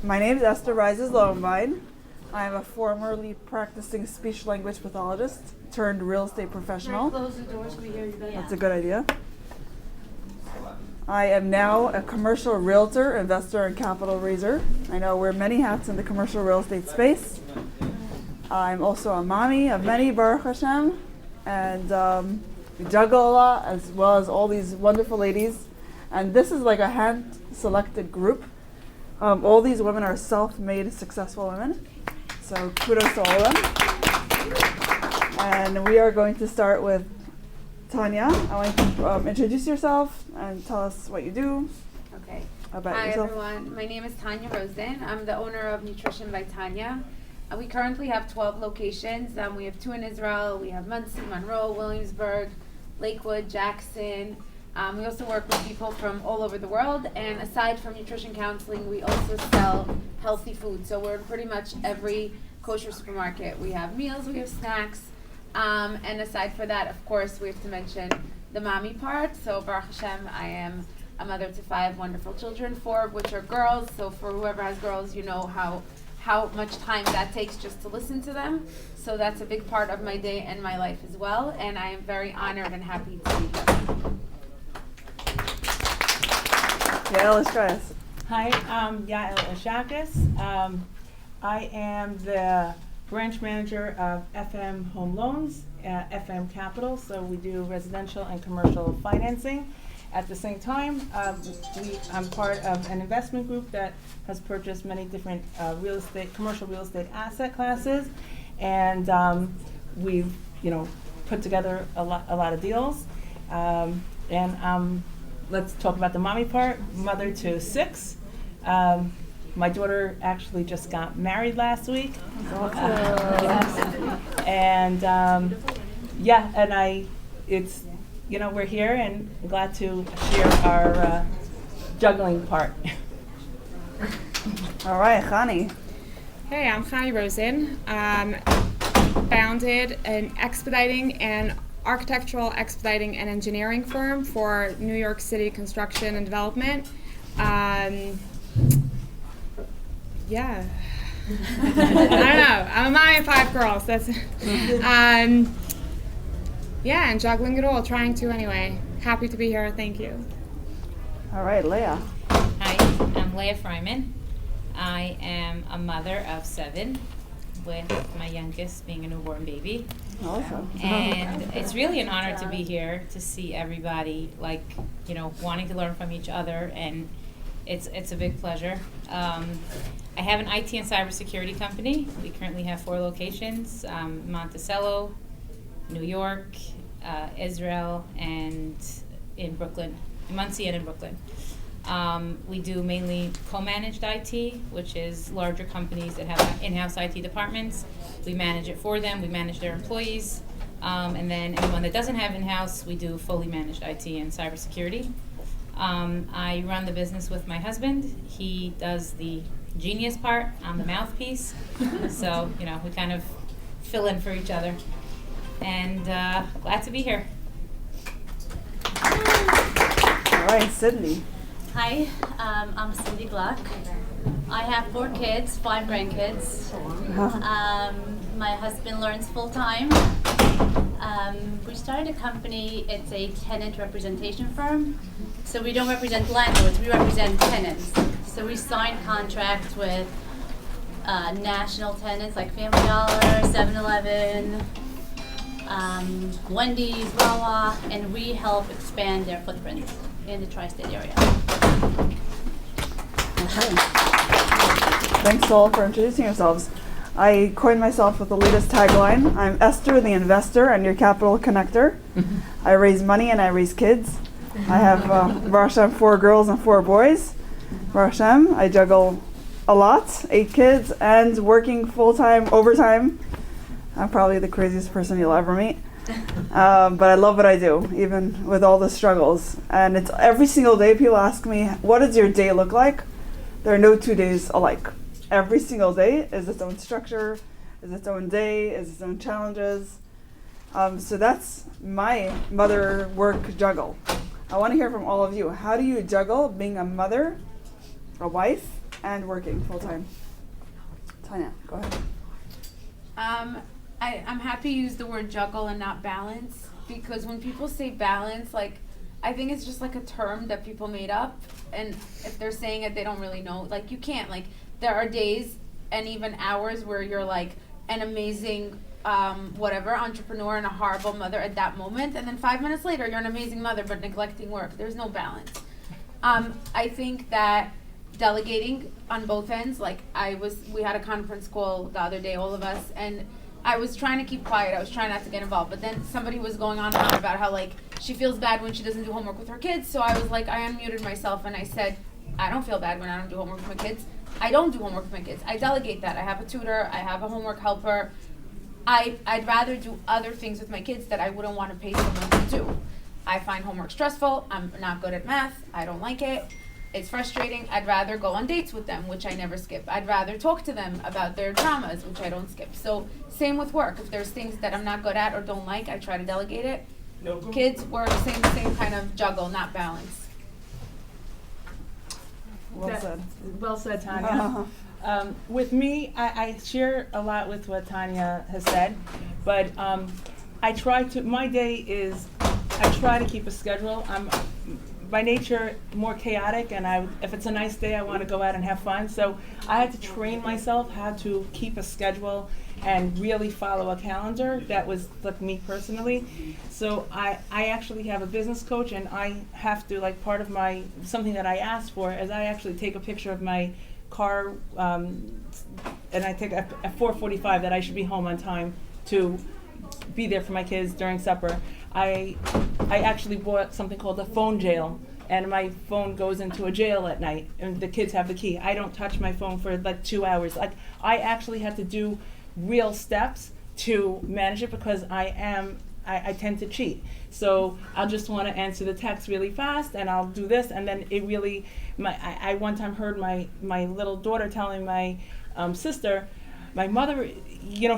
My name is Esther Rises Lowenbein. I'm a formerly practicing speech language pathologist turned real estate professional. Close the doors so we hear you better. That's a good idea. I am now a commercial realtor, investor, and capital raiser. I now wear many hats in the commercial real estate space. I'm also a mommy of many, Baruch Hashem, and we juggle a lot, as well as all these wonderful ladies. And this is like a hand-selected group. All these women are self-made, successful women. So kudos to all of them. And we are going to start with Tanya. I want you to introduce yourself and tell us what you do. Okay. About Hi yourself. everyone. My name is Tanya Rosen. I'm the owner of Nutrition by Tanya. We currently have 12 locations. We have 2 in Israel. We have Monsey, Monroe, Williamsburg, Lakewood, Jackson. We also work with people from all over the world. And aside from nutrition counseling, we also sell healthy food. So we're in pretty much every kosher supermarket. We have meals, we have snacks. And aside for that, of course, we have to mention the mommy part. So Baruch Hashem, I am a mother to 5 wonderful children, 4 of which are girls. So for whoever has girls, you know how much time that takes just to listen to them. So that's a big part of my day and my life as well. And I am very honored and happy to be here. Yael Ishkayas. Hi, I'm Yael Ishakis. I am the branch manager of FM Home Loans, FM Capital, so we do residential and commercial financing. At the same time, I'm part of an investment group that has purchased many different commercial real estate asset classes, and we've put together a lot of deals. Let's talk about the mommy part. Mother to 6. My daughter actually just got married last week. We're here and glad to share our juggling part. All right, Chani. Hey, I'm Chani Rosen. Founded an architectural expediting and engineering firm for New York City construction and development. I don't know. I'm a mommy of 5 girls. That's and juggling it all, trying to anyway. Happy to be here. Thank you. All right, Leah. Hi, I'm Leah Fryman. I am a mother of 7, with my youngest being a newborn baby. Awesome. And it's really an honor to be here to see everybody wanting to learn from each other, and it's a big pleasure. I have an IT and cybersecurity company. We currently have 4 locations: Monticello, New York, Israel, and in Brooklyn, in Monsey and in Brooklyn. We do mainly co-managed IT, which is larger companies that have in-house IT departments. We manage it for them. We manage their employees. And then anyone that doesn't have in-house, we do fully managed IT and cybersecurity. I run the business with my husband. He does the genius part. I'm the mouthpiece. So, we kind of fill in for each other. And glad to be here. All right, Sydney. Hi, I'm Cindy Black. I have 4 kids, 5 grandkids. My husband learns full-time. We started a company. It's a tenant representation firm. So we don't represent landlords, we represent tenants. So we sign contracts with national tenants like Family Dollar, 7-Eleven, Wendy's, Wawa, and we help expand their footprint in the tri-state area. Okay. Thanks all for introducing yourselves. I coined myself with the latest tagline. I'm Esther, the investor, and your capital connector. I raise money and I raise kids. I have Baruch Hashem, 4 girls and 4 boys. Baruch Hashem, I juggle a lot, 8 kids, and working full-time, overtime. I'm probably the craziest person you'll ever meet. But I love what I do, even with all the struggles. And it's every single day people ask me, what does your day look like? There are no 2 days alike. Every single day is its own structure, is its own day, is its own challenges. So that's my mother work juggle. I want to hear from all of you. How do you juggle being a mother, a wife, and working full-time. Tanya, go ahead. I'm happy you use the word juggle and not balance, because when people say balance, like, I think it's just like a term that people made up, and if they're saying it, they don't really know. Like, you can't, like, there are days and even hours where you're like an amazing whatever entrepreneur and a horrible mother at that moment, and then 5 minutes later you're an amazing mother but neglecting work. There's no balance. I think that delegating on both ends, like we had a conference call the other day, all of us, and I was trying to keep quiet. I was trying not to get involved, but then somebody was going on and on about how, like, she feels bad when she doesn't do homework with her kids. So I was like, I unmuted myself and I said, I don't feel bad when I don't do homework with my kids. I don't do homework with my kids. I delegate that. I have a tutor. I have a homework helper. I'd rather do other things with my kids that I wouldn't want to pay someone to do. I find homework stressful. I'm not good at math. I don't like it. It's frustrating. I'd rather go on dates with them, which I never skip. I'd rather talk to them about their traumas, which I don't skip. So same with work. If there's things that I'm not good at or don't like, I try to delegate it. Kids, work, same kind of juggle, not balance. Well said. Well said, Tanya. With me, I share a lot with what Tanya has said, but I try to keep a schedule. I'm by nature more chaotic, and if it's a nice day, I want to go out and have fun. So I had to train myself how to keep a schedule and really follow a calendar. That was like me personally. So I actually have a business coach, and I have to, like, part of something that I asked for is I actually take a picture of my car, and I take at 4:45 that I should be home on time to be there for my kids during supper. I actually bought something called a phone jail, and my phone goes into a jail at night, and the kids have the key. I don't touch my phone for like 2 hours. Like, I actually had to do real steps to manage it because I tend to cheat. So I'll just want to answer the text really fast, and I'll do this, and then it really, I one time heard my little daughter telling my sister, my mother,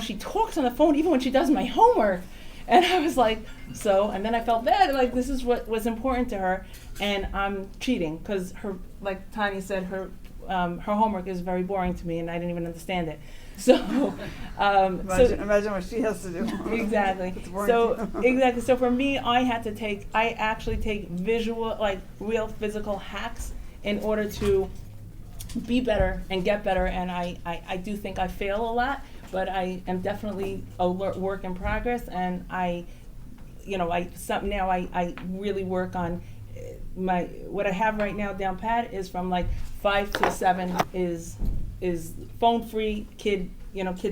she talks on the phone even when she does my homework. And I was like, and then I felt bad, like, this is what was important to her, and I'm cheating, because her, like Tanya said, her homework is very boring to me, and I didn't even understand it. So, imagine what she has to do. Exactly. It's boring So too. exactly. So for me, I actually take visual, like real physical hacks in order to be better and get better. And I do think I fail a lot, but I am definitely a work in progress. And I really work on what I have right now down pat is from like 5 to 7 is phone free kid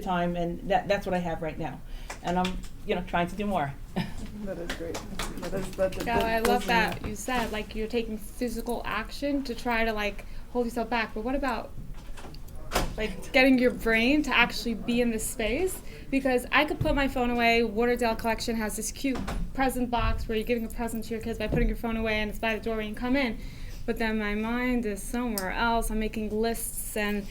time, and that's what I have right now, and I'm trying to do more. That is great. I love that you said, like, you're taking physical action to try to, like, hold yourself back, but what about, like, getting your brain to actually be in this space? Because I could put my phone away. Waterdale Collection has this cute present box where you're giving a present to your kids by putting your phone away, and it's by the door when you come in. But then my mind is somewhere else. I'm making lists, and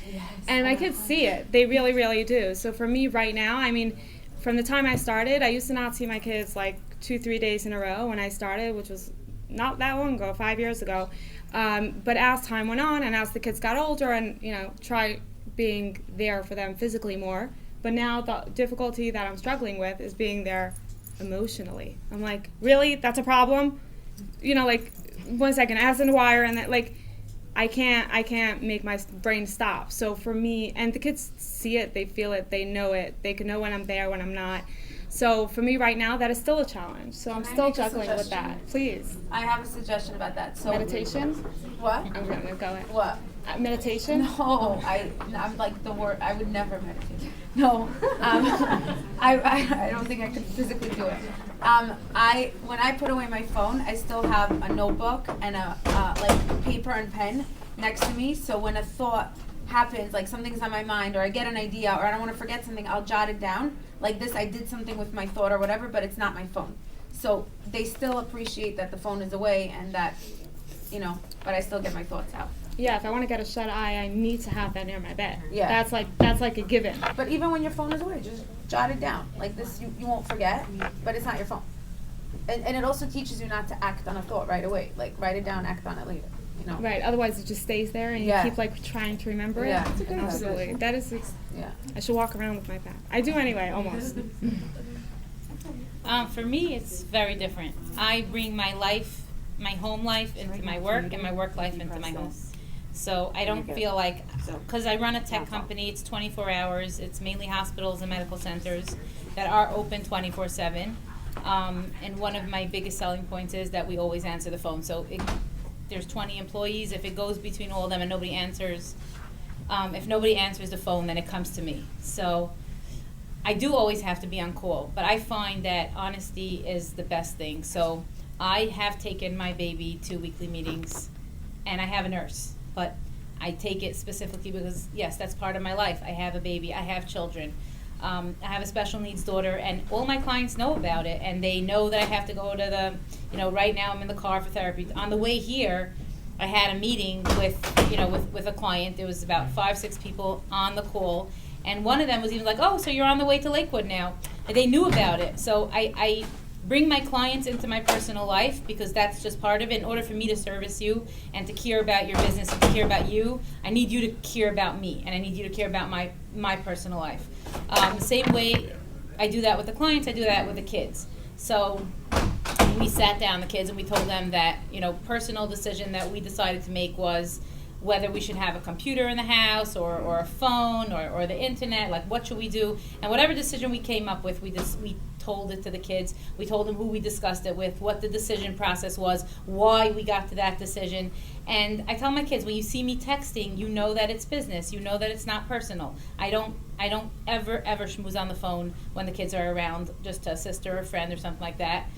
my kids see it. They really, really do. So for me right now, I mean, from the time I started, I used to not see my kids like 2-3 days in a row when I started, which was not that long ago, 5 years ago. But as time went on, and as the kids got older, and try being there for them physically more. But now the difficulty that I'm struggling with is being there emotionally. I'm like, really? That's a problem? Like, 1 second, as in the wire, and that, like, I can't make my brain stop. So for me, and the kids see it, they feel it, they know it. They can know when I'm there, when I'm not. So for me right now, that is still a challenge. So I'm still juggling with that. Please. I have a suggestion about that. So Meditation? What? I'm gonna go ahead. What? Meditation? No, I'm like the word. I would never meditate. No, I don't think I could physically do it. When I put away my phone, I still have a notebook and a like paper and pen next to me. So when a thought happens, like something's on my mind, or I get an idea, or I don't want to forget something, I'll jot it down. Like this, I did something with my thought or whatever, but it's not my phone. So they still appreciate that the phone is away and that, but I still get my thoughts out. Yeah, if I want to get a shut eye, I need to have that near my bed. Yeah. That's like a given. But even when your phone is away, just jot it down. Like this, you won't forget, but it's not your phone. And it also teaches you not to act on a thought right away. Like, write it down, act on it later. you know. Right. Otherwise, it just stays there, and Yeah. you keep like trying to remember it. Yeah. That's a good Absolutely. That is. Yeah. I should walk around with my pad. I do anyway, almost. For me, it's very different. I bring my life, my home life into my work, and my work life into my home. So I don't feel like, because I run a tech company, it's 24 hours, it's mainly hospitals and medical centers that are open 24/7. And one of my biggest selling points is that we always answer the phone. So there's 20 employees, if it goes between all of them and nobody answers, if nobody answers the phone, then it comes to me. So I do always have to be on call, but I find that honesty is the best thing. So I have taken my baby to weekly meetings, and I have a nurse, but I take it specifically because, yes, that's part of my life. I have a baby, I have children. I have a special needs daughter, and all my clients know about it, and they know that I have to go to the, right now I'm in the car for therapy. On the way here, I had a meeting with a client. There was about 5-6 people on the call, and one of them was even like, oh, so you're on the way to Lakewood now. And they knew about it. So I bring my clients into my personal life because that's just part of it. In order for me to service you and to care about your business and to care about you, I need you to care about me, and I need you to care about my personal life. The same way I do that with the clients, I do that with the kids. So we sat down, the kids, and we told them that, personal decision that we decided to make was whether we should have a computer in the house or a phone or the internet, like what should we do? And whatever decision we came up with, we told it to the kids. We told them who we discussed it with, what the decision process was, why we got to that decision. And I tell my kids, when you see me texting, you know that it's business. You know that it's not personal. I don't ever schmooze on the phone when the kids are around, just to a sister or a friend or something like that.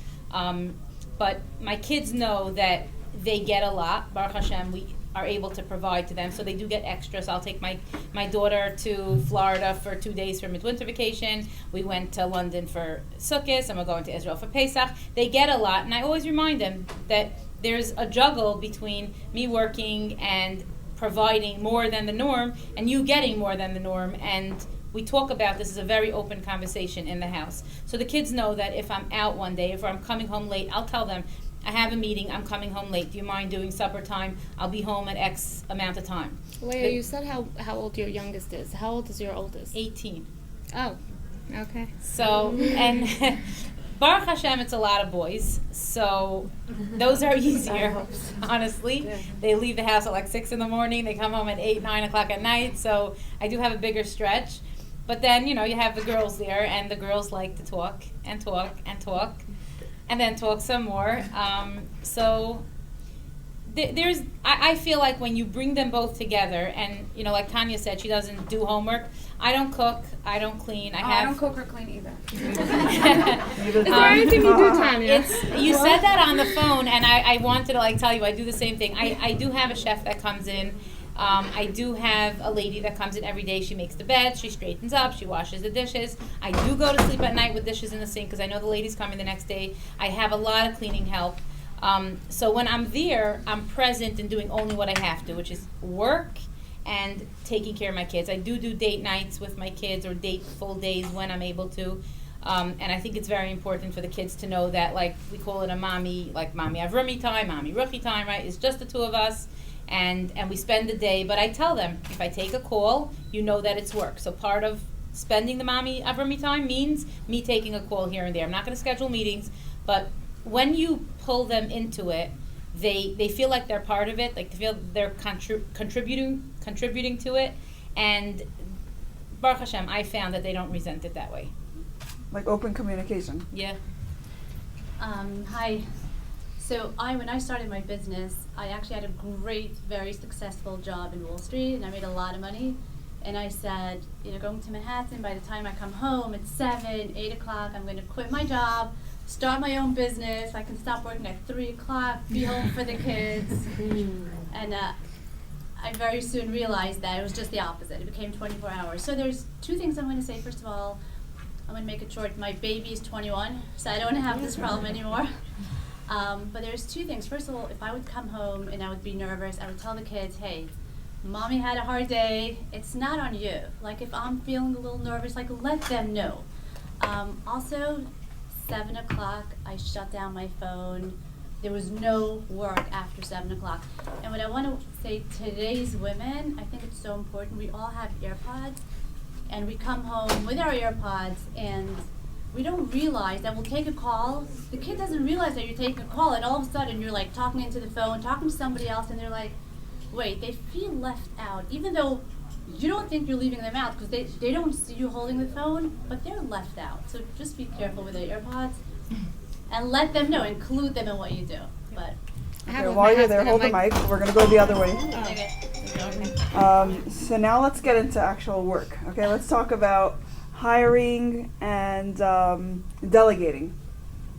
But my kids know that they get a lot. Baruch Hashem, we are able to provide to them, so they do get extras. I'll take my daughter to Florida for 2 days for midwinter vacation. We went to London for Sukkot, and we're going to Israel for Pesach. They get a lot, and I always remind them that there's a juggle between me working and providing more than the norm, and you getting more than the norm, and we talk about this as a very open conversation in the house. So the kids know that if I'm out one day, if I'm coming home late, I'll tell them, I have a meeting, I'm coming home late. Do you mind doing supper time? I'll be home at X amount of time. Leah, you said how old your youngest is. How old is your oldest? 18. Oh, okay. So, and Baruch Hashem, it's a lot of boys. So those are easier, honestly. Yeah. They leave the house at like 6 in the morning. They come home at 8, 9 o'clock at night. So I do have a bigger stretch. But then, you have the girls there, and the girls like to talk and talk and talk. And then talk some more. So I feel like when you bring them both together, and like Tanya said, she doesn't do homework. I don't cook. I don't clean. I don't cook or clean either. Is there anything you do, Tanya? You said that on the phone, and I wanted to tell you I do the same thing. I do have a chef that comes in. I do have a lady that comes in every day. She makes the bed, she straightens up, she washes the dishes. I do go to sleep at night with dishes in the sink because I know the lady's coming the next day. I have a lot of cleaning help. So when I'm there, I'm present and doing only what I have to, which is work and taking care of my kids. I do date nights with my kids or date full days when I'm able to. And I think it's very important for the kids to know that, we call it a mommy avrumi time, mommy ruchi time, right? It's just the two of us. And we spend the day, but I tell them, if I take a call, you know that it's work. So part of spending the mommy avrumi time means me taking a call here and there. I'm not going to schedule meetings, but when you pull them into it, they feel like they're part of it, they feel they're contributing to it, and Baruch Hashem, I found that they don't resent it that way. Like open communication. Yeah. Hi. So when I started my business, I actually had a great, very successful job in Wall Street, and I made a lot of money. And I said, going to Manhattan, by the time I come home at 7, 8 o'clock, I'm going to quit my job, start my own business. I can stop working at 3 o'clock, be home for the kids. And I very soon realized that it was just the opposite. It became 24 hours. So there's 2 things I'm going to say. First of all, I'm going to make it short. My baby is 21, so I don't have this problem anymore. But there's 2 things. First of all, if I would come home and I would be nervous, I would tell the kids, hey, mommy had a hard day. It's not on you. If I'm feeling a little nervous, let them know. Also, 7 o'clock, I shut down my phone. there was no work after 7 o'clock. And what I want to say, today's women, I think it's so important. We all have AirPods, and we come home with our AirPods, and we don't realize that we'll take a call. The kid doesn't realize that you're taking a call, and all of a sudden you're like talking into the phone, talking to somebody else, and they're like, wait, they feel left out, even though you don't think you're leaving them out because they don't see you holding the phone, but they're left out. So just be careful with the AirPods and let them know, include them in what you do. But Okay, while you're there, hold the mic. We're going to go the other way. okay. So now let's get into actual work. Okay, let's talk about hiring and delegating.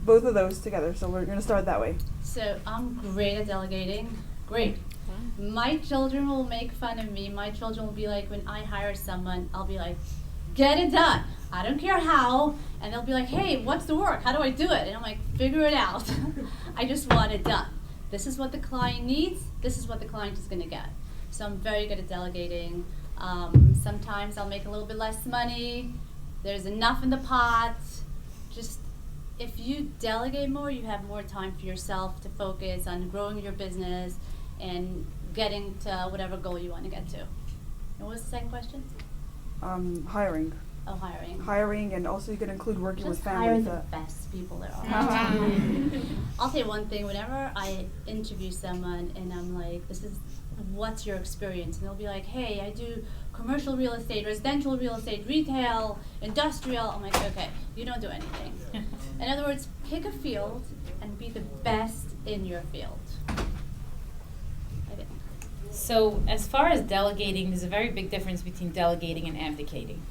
Both of those together. So we're going to start that way. So I'm great at delegating. Great. My children will make fun of me. My children will be like, when I hire someone, I'll be like, get it done. I don't care how. And they'll be like, hey, what's the work? How do I do it? And I'm like, figure it out. I just want it done. This is what the client needs. This is what the client is going to get. So I'm very good at delegating. Sometimes I'll make a little bit less money. There's enough in the pot. Just if you delegate more, you have more time for yourself to focus on growing your business and getting to whatever goal you want to get to. And what was the second question? Hiring. Oh, hiring. Hiring, and also you can include working with Just hire families. the best people there are. Oh, wow. I'll say one thing. Whenever I interview someone and I'm like, what's your experience? And they'll be like, hey, I do commercial real estate, residential real estate, retail, industrial. I'm like, okay, you don't do anything. In other words, pick a field and be the best in your field. I think. So as far as delegating, there's a very big difference between delegating and abdicating.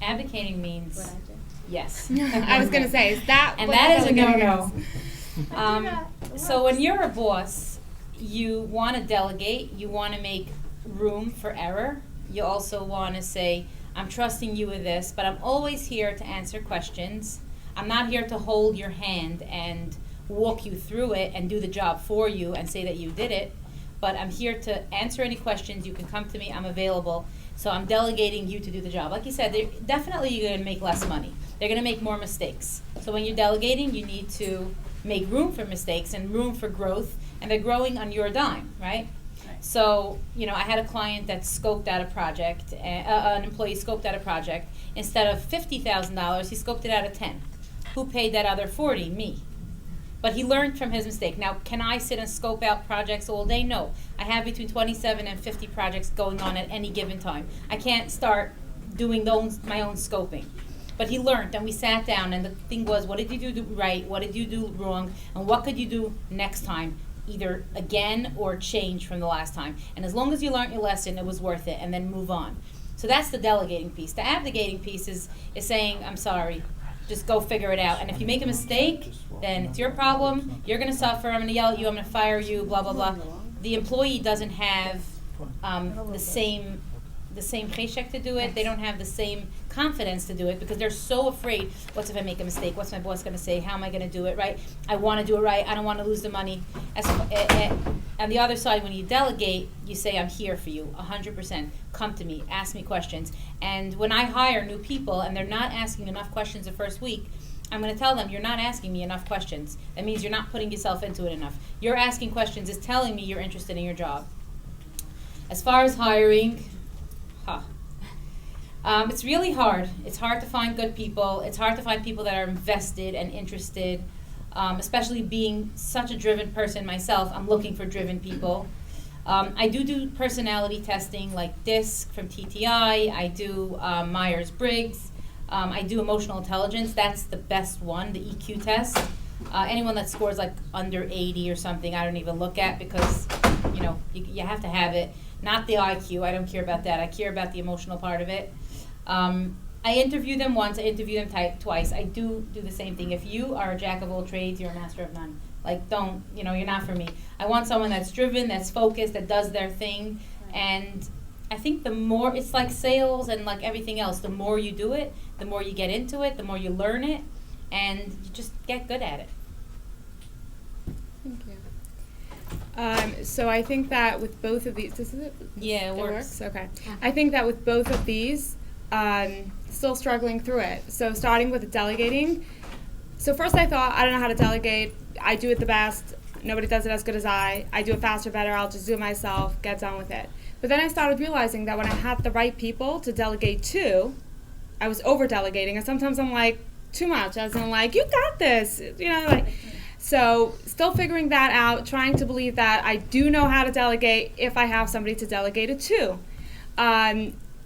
Abdicating means What I do. yes. I was gonna say, is that And what that is a delegating no-no. is? So when you're a boss, you want to delegate, you want to make room for error. You also want to say, I'm trusting you with this, but I'm always here to answer questions. I'm not here to hold your hand and walk you through it and do the job for you and say that you did it, but I'm here to answer any questions. You can come to me, I'm available. So I'm delegating you to do the job. Like you said, definitely you're going to make less money. They're going to make more mistakes. So when you're delegating, you need to make room for mistakes and room for growth, and they're growing on your dime, right? So, I had a client that scoped out a project, an employee scoped out a project. Instead of $50,000, he scoped it out of 10. Who paid that other 40? Me. But he learned from his mistake. Now, can I sit and scope out projects all day? No. I have between 27 and 50 projects going on at any given time. I can't start doing my own scoping. But he learned, and we sat down, and the thing was, what did you do right? What did you do wrong? And what could you do next time? Either again or change from the last time. And as long as you learned your lesson, it was worth it, and then move on. So that's the delegating piece. The abdicating piece is saying, I'm sorry, just go figure it out. And if you make a mistake, then it's your problem. You're going to suffer. I'm going to yell at you. I'm going to fire you, blah, blah, blah. The employee doesn't have the same paycheck to do it. They don't have the same confidence to do it because they're so afraid, what's if I make a mistake? What's my boss going to say? How am I going to do it right? I want to do it right. I don't want to lose the money. On the other side, when you delegate, you say, I'm here for you, 100%. Come to me. Ask me questions. And when I hire new people and they're not asking enough questions the first week, I'm going to tell them, you're not asking me enough questions. That means you're not putting yourself into it enough. Your asking questions is telling me you're interested in your job. As far as hiring, it's really hard. It's hard to find good people. It's hard to find people that are invested and interested, especially being such a driven person myself. I'm looking for driven people. I do personality testing like DISC from TTI. I do Myers-Briggs. I do emotional intelligence. That's the best one, the EQ test. Anyone that scores like under 80 or something, I don't even look at because, you have to have it. Not the IQ. I don't care about that. I care about the emotional part of it. I interview them once. I interview them twice. I do the same thing. If you are a jack of all trades, you're a master of none. You're not for me. I want someone that's driven, that's focused, that does their thing. And I think the more, it's like sales and like everything else, the more you do it, the more you get into it, the more you learn it, and you just get good at it. Thank you. So I think that with both of these, Yeah, it works. Okay. I think that with both of these, still struggling through it. So starting with delegating. So first I thought, I don't know how to delegate. I do it the best. Nobody does it as good as I do it faster, better, I'll just do it myself, get done with it. But then I started realizing that when I had the right people to delegate to, I was over delegating, and sometimes I'm like, too much, as in like, you got this, so still figuring that out, trying to believe that I do know how to delegate if I have somebody to delegate it to.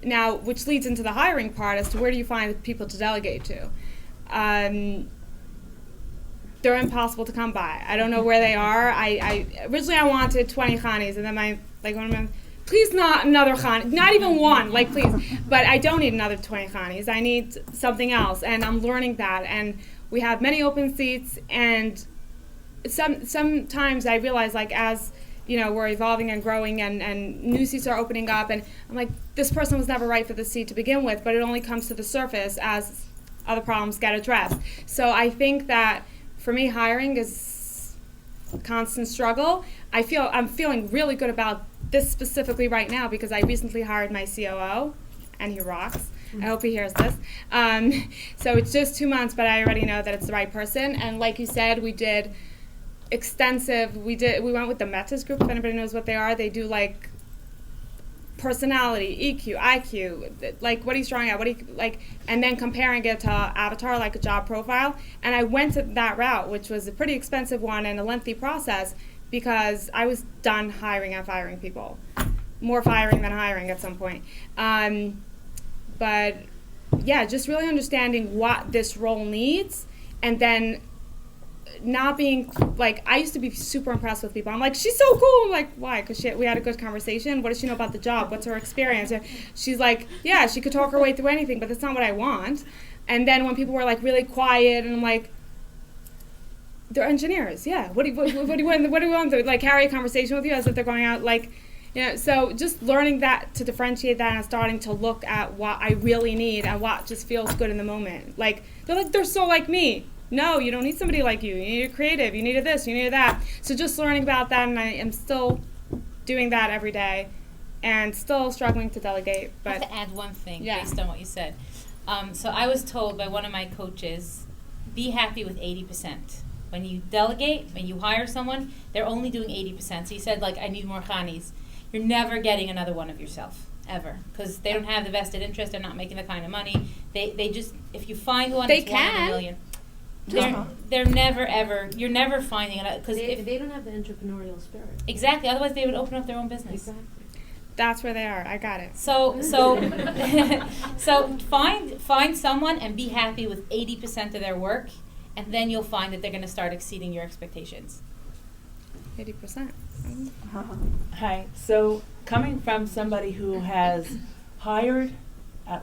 Now, which leads into the hiring part as to where do you find people to delegate to. They're impossible to come by. I don't know where they are. I originally I wanted 20 Khanis, and then one of them, please not another Khani, not even one, please. But I don't need another 20 Khanis. I need something else, and I'm learning that. And we have many open seats, and sometimes I realize, as we're evolving and growing, and new seats are opening up, and I'm like, this person was never right for the seat to begin with, but it only comes to the surface as other problems get addressed. So I think that for me, hiring is a constant struggle. I'm feeling really good about this specifically right now because I recently hired my COO, and he rocks. I hope he hears this. So it's just 2 months, but I already know that it's the right person. And like you said, we did extensive. We went with the Metas group. If anybody knows what they are, they do personality, EQ, IQ, what he's drawing at, and then comparing it to Avatar, like a job profile. And I went to that route, which was a pretty expensive one and a lengthy process, because I was done hiring and firing people. More firing than hiring at some point. But yeah, just really understanding what this role needs, and then not being I used to be super impressed with people. I'm like, she's so cool. I'm like, why? Because we had a good conversation. What does she know about the job? What's her experience? She's like, yeah, she could talk her way through anything, but that's not what I want. And then when people were really quiet, and I'm like, they're engineers. Yeah. What do you want? To carry a conversation with you as if they're going out so just learning that, to differentiate that, and starting to look at what I really need and what just feels good in the moment. They're so like me. No, you don't need somebody like you. You need a creative. You need this. You need that. So just learning about that, and I am still doing that every day, and still struggling to delegate. I But have to add one thing Yeah. based on what you said. So I was told by one of my coaches, be happy with 80%. When you delegate, when you hire someone, they're only doing 80%. So you said, I need more Khanis. You're never getting another one of yourself, ever. Because they don't have the vested interest. They're not making the kind of money. They just, if you find one, They it's one in a can. million. They're never ever. You're never finding it because They don't have the entrepreneurial spirit. exactly. Otherwise, they would open up their own business. Exactly. that's where they are. I got it. So find someone and be happy with 80% of their work, and then you'll find that they're going to start exceeding your expectations. 80%. Hi. So coming from somebody who has hired,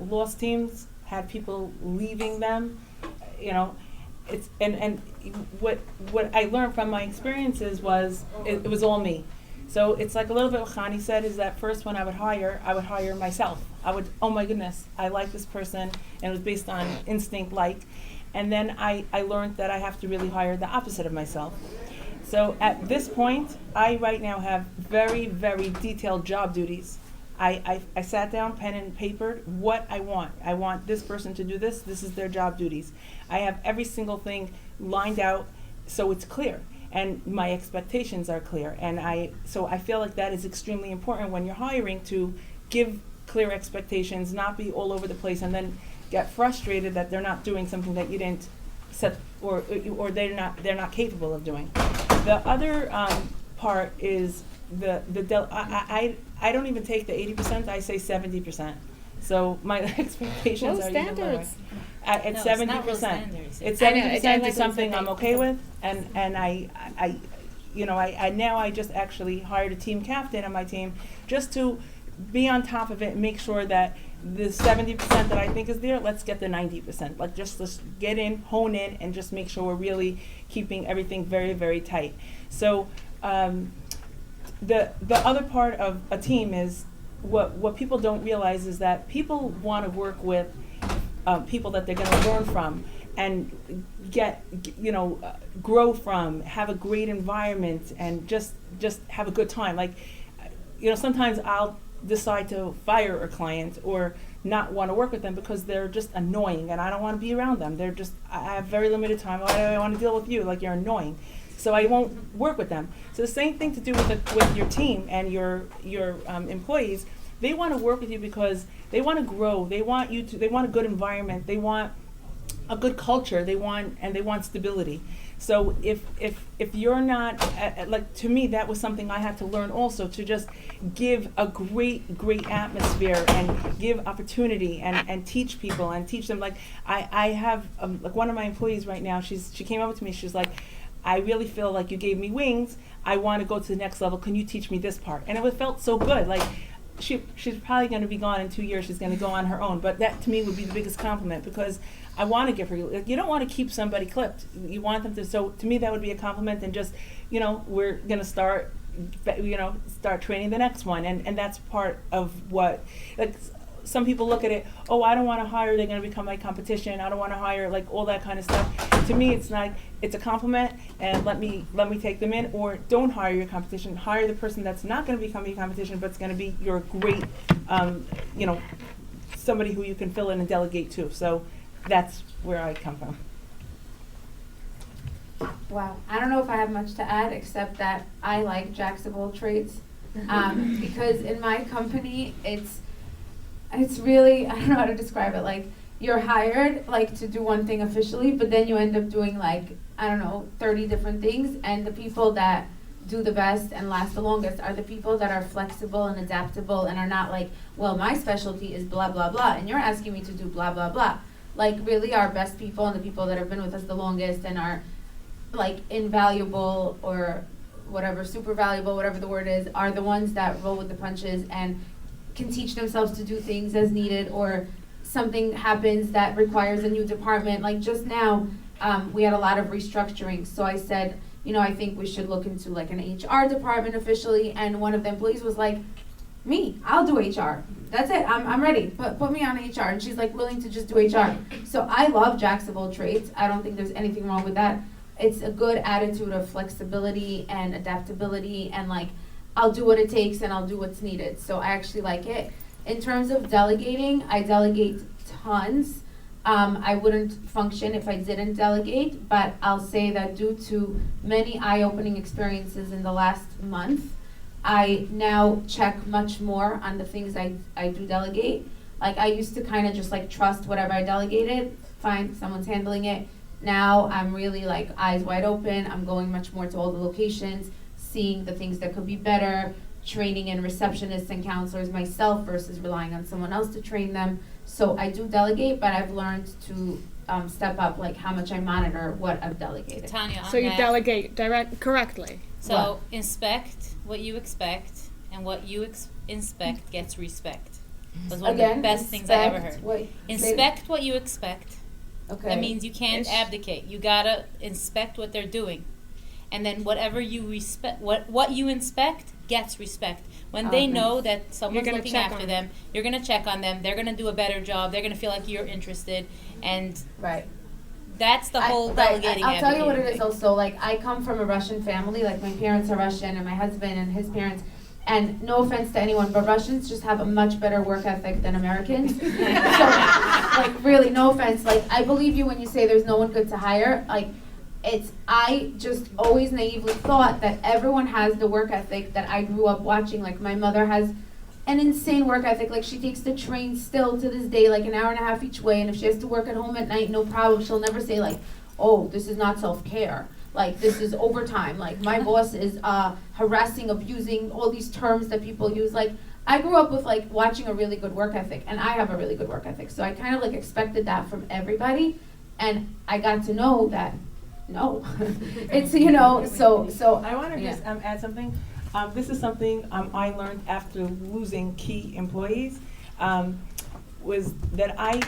lost teams, had people leaving them, it's and what I learned from my experiences was it was all me. So it's a little bit what Khani said, is that first when I would hire myself. I would, oh my goodness, I like this person, and it was based on instinct and then I learned that I have to really hire the opposite of myself. So at this point, I right now have very, very detailed job duties. I sat down, pen and papered what I want. I want this person to do this. This is their job duties. I have every single thing lined out so it's clear, and my expectations are clear. And so I feel like that is extremely important when you're hiring, to give clear expectations, not be all over the place, and then get frustrated that they're not doing something that you didn't set, or they're not capable of doing. The other part is I don't even take the 80%. I say 70%. So my expectations Low are even lower. standards. It's No, it's not 70%. low standards. It's I know, 70% I like is something I'm that. okay with, and I just actually hired a team captain on my team just to be on top of it and make sure that the 70% that I think is there, let's get the 90%. Let's get in, hone in, and just make sure we're really keeping everything very, very tight. So the other part of a team is what people don't realize is that people want to work with people that they're going to learn from and grow from, have a great environment, and just have a good time. Sometimes I'll decide to fire a client or not want to work with them because they're just annoying and I don't want to be around them. I have very limited time. Why do I want to deal with you? You're annoying. so I won't work with them. So the same thing to do with your team and your employees. They want to work with you because they want to grow. They want a good environment. They want a good culture. They want stability. So if you're not, like, to me, that was something I had to learn also, to just give a great atmosphere and give opportunity and teach people and teach them. Like, I have, like, one of my employees right now, she came up to me, she's like, I really feel like you gave me wings. I want to go to the next level. Can you teach me this part? And it felt so good. Like, she's probably going to be gone in 2 years. She's going to go on her own. But that, to me, would be the biggest compliment, because I want to give her, like, you don't want to keep somebody clipped. You want them to, so to me, that would be a compliment. And just, we're going to start training the next one. And that's part of what, like, some people look at it, oh, I don't want to hire, they're going to become my competition. I don't want to hire, like, all that kind of stuff. To me, it's like, it's a compliment, and let me take them in. Or don't hire your competition. Hire the person that's not going to become your competition, but it's going to be your great, somebody who you can fill in and delegate to. So that's where I come from. Wow, I don't know if I have much to add, except that I like jacks of all trades, because in my company, it's really, I don't know how to describe it, like, you're hired, like, to do one thing officially, but then you end up doing, like, 30 different things, and the people that do the best and last the longest are the people that are flexible and adaptable and are not like, well, my specialty is blah, blah, blah, and you're asking me to do blah, blah, blah. Like, really, our best people and the people that have been with us the longest and are, like, invaluable or whatever, super valuable, whatever the word is, are the ones that roll with the punches and can teach themselves to do things as needed, or something happens that requires a new department. Like, just now, we had a lot of restructuring, so I said, I think we should look into, like, an HR department officially, and one of the employees was like, me, I'll do HR. That's it, I'm ready, put me on HR. And she's, like, willing to just do HR. So I love jacks of all trades. I don't think there's anything wrong with that. It's a good attitude of flexibility and adaptability, and, like, I'll do what it takes and I'll do what's needed. So I actually like it. In terms of delegating, I delegate tons. I wouldn't function if I didn't delegate, but I'll say that due to many eye-opening experiences in the last month, I now check much more on the things I do delegate. Like, I used to kind of just, like, trust whatever I delegated, fine, someone's handling it. Now I'm really, like, eyes wide open. I'm going much more to all the locations, seeing the things that could be better, training in receptionists and counselors myself versus relying on someone else to train them. So I do delegate, but I've learned to step up, like, how much I monitor what I've delegated. Tanya, So you delegate correctly. So What? Inspect what you expect, and what you inspect gets respect. That's one of Again, the best things I ever heard. Inspect. What you expect. Okay. That means you can't abdicate. You gotta inspect what they're doing, and then whatever you respect, what you inspect gets respect. When they know that someone's gonna looking check after on them, you're gonna check on them. They're gonna do a better job. They're gonna feel like you're interested, and Right. that's the whole delegating. I'll tell you what it advocating is also. Like, I come from a Russian family. Like, my parents are Russian, and my husband and his parents. And no offense to anyone, but Russians just have a much better work ethic than Americans. So, like, really, no offense. Like, I believe you when you say there's no one good to hire. Like, I just always naively thought that everyone has the work ethic that I grew up watching. Like, my mother has an insane work ethic. Like, she takes the train still to this day, like, an hour and a half each way. And if she has to work at home at night, no problem. She'll never say, like, oh, this is not self-care. Like, this is overtime. Like, my boss is harassing, abusing, all these terms that people use. Like, I grew up with, like, watching a really good work ethic, and I have a really good work ethic. So I kind of, like, expected that from everybody, and I got to know that, no. It's, so. I want to just add something. This is something I learned after losing key employees, was that I